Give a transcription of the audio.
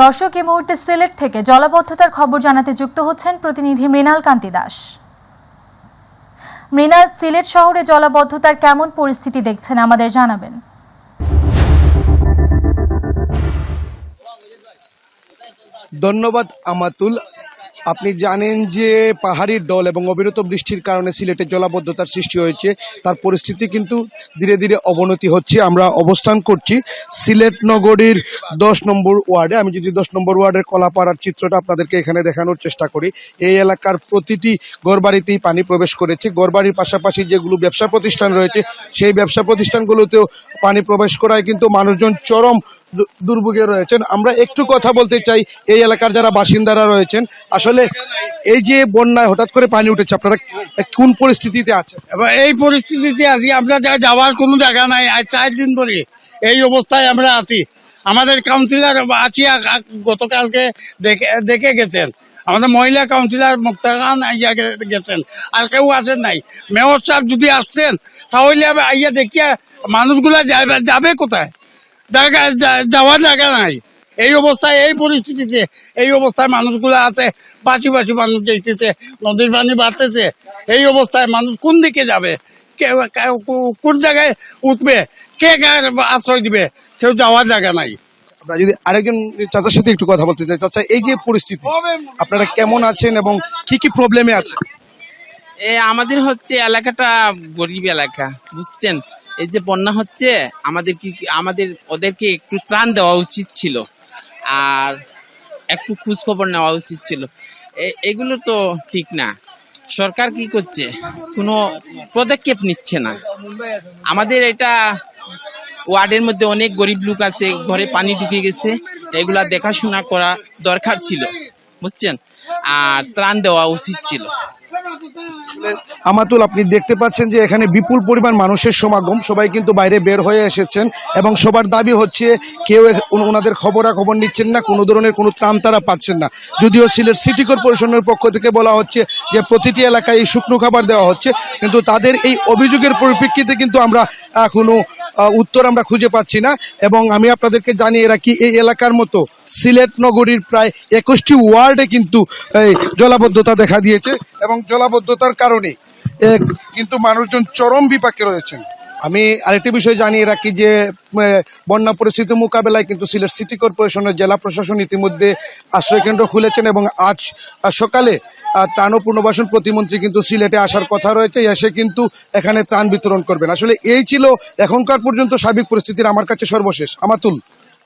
দর্শক, এই মুহূর্তে সিলেট থেকে জলাবদ্ধতার খবর জানাতে যুক্ত হচ্ছেন প্রতিনিধি মৃণাল কান্তি দাস। মৃণাল, সিলেট শহরে জলাবদ্ধতার কেমন পরিস্থিতি দেখছেন আমাদের জানাবেন। ধন্যবাদ আমাতুল। আপনি জানেন যে পাহাড়ি ঢল এবং অবিরত বৃষ্টির কারণে সিলেটে জলাবদ্ধতার সৃষ্টি হয়েছে। তার পরিস্থিতি কিন্তু ধীরে ধীরে অবনতি হচ্ছে। আমরা অবস্থান করছি সিলেট নগরীর 10 নম্বর ওয়ার্ডে। আমি যদি 10 নম্বর ওয়ার্ডের কলাপাড়ার চিত্রটা আপনাদেরকে এখানে দেখানোর চেষ্টা করি। এই এলাকার প্রতিটি ঘরবাড়িতেই পানি প্রবেশ করেছে। ঘরবাড়ির পাশাপাশি যেগুলো ব্যবসা প্রতিষ্ঠান রয়েছে সেই ব্যবসা প্রতিষ্ঠানগুলোতেও পানি প্রবেশ করায় কিন্তু মানুষজন চরম দুর্ভোগে রয়েছেন। আমরা একটু কথা বলতে চাই এই এলাকার যারা বাসিন্দারা রয়েছেন। আসলে এই যে বন্যায় হঠাৎ করে পানি উঠেছে, আপনারা কোন পরিস্থিতিতে আছেন? এবার এই পরিস্থিতিতে আছি, আমরা যাওয়ার কোনো জায়গা নাই। আজ 4 দিন ধরে এই অবস্থায় আমরা আছি। আমাদের কাউন্সিলর আছি, গতকালকে দেখে গেছেন। আমাদের মহিলা কাউন্সিলর মুক্তা খান গেছেন, আর কেউ আসেন নাই। মেয়র সাহেব যদি আসছেন তাহলে আইয়া দেখিয়া মানুষগুলা যাবে কোথায়? যাওয়ার জায়গা নাই। এই অবস্থায়, এই পরিস্থিতিতে, এই অবস্থায় মানুষগুলো আছে। বাঁচি মানুষ দেখতেছে, নদীর পানি বাড়তেছে। এই অবস্থায় মানুষ কোন দিকে যাবে, কোন জায়গায় উঠবে, কে আশ্রয় দিবে? কেউ যাওয়ার জায়গা নাই। আমরা যদি আরেকজন চাচার সাথে একটু কথা বলতে চাই। চাচা, এই যে পরিস্থিতি, আপনারা কেমন আছেন এবং কি কি প্রবলেমে আছেন? আমাদের হচ্ছে এলাকাটা গরিব এলাকা, বুঝছেন। এই যে বন্যা হচ্ছে, আমাদের ওদেরকে একটু ত্রাণ দেওয়া উচিত ছিল, আর একটু খোঁজ খবর নেওয়া উচিত ছিল। এগুলো তো ঠিক না। সরকার কি করছে? কোনো পদক্ষেপ নিচ্ছে না। আমাদের এটা ওয়ার্ডের মধ্যে অনেক গরিব লোক আছে, ঘরে পানি ঢুকে গেছে। এগুলা দেখাশোনা করা দরকার ছিল, বুঝছেন, আর ত্রাণ দেওয়া উচিত ছিল। আমাতুল, আপনি দেখতে পাচ্ছেন যে এখানে বিপুল পরিমাণ মানুষের সমাগম। সবাই কিন্তু বাইরে বের হয়ে এসেছেন এবং সবার দাবি হচ্ছে কেউ ওনাদের খবরাখবর নিচ্ছেন না, কোনো ধরনের কোনো ত্রাণ তারা পাচ্ছেন না। যদিও সিলেট সিটি কর্পোরেশনের পক্ষ থেকে বলা হচ্ছে যে প্রতিটি এলাকায় এই শুকনো খাবার দেওয়া হচ্ছে, কিন্তু তাদের এই অভিযোগের পরিপ্রেক্ষিতে কিন্তু আমরা কোনো উত্তর আমরা খুঁজে পাচ্ছি না। এবং আমি আপনাদেরকে জানিয়ে রাখি, এই এলাকার মতো সিলেট নগরীর প্রায় 21টি ওয়ার্ডে কিন্তু জলাবদ্ধতা দেখা দিয়েছে এবং জলাবদ্ধতার কারণে কিন্তু মানুষজন চরম বিপাকে রয়েছেন। আমি আরেকটি বিষয় জানিয়ে রাখি যে বন্যা পরিস্থিতি মোকাবেলায় কিন্তু সিলেট সিটি কর্পোরেশনের জেলা প্রশাসন ইতিমধ্যে আশ্রয়কেন্দ্র খুলেছেন এবং আজ সকালে ত্রাণ ও পুনর্বাসন প্রতিমন্ত্রী কিন্তু সিলেটে আসার কথা রয়েছে। এসে কিন্তু এখানে ত্রাণ বিতরণ করবেন। আসলে এই ছিল এখনকার পর্যন্ত সার্বিক পরিস্থিতির আমার কাছে সর্বশেষ। আমাতুল।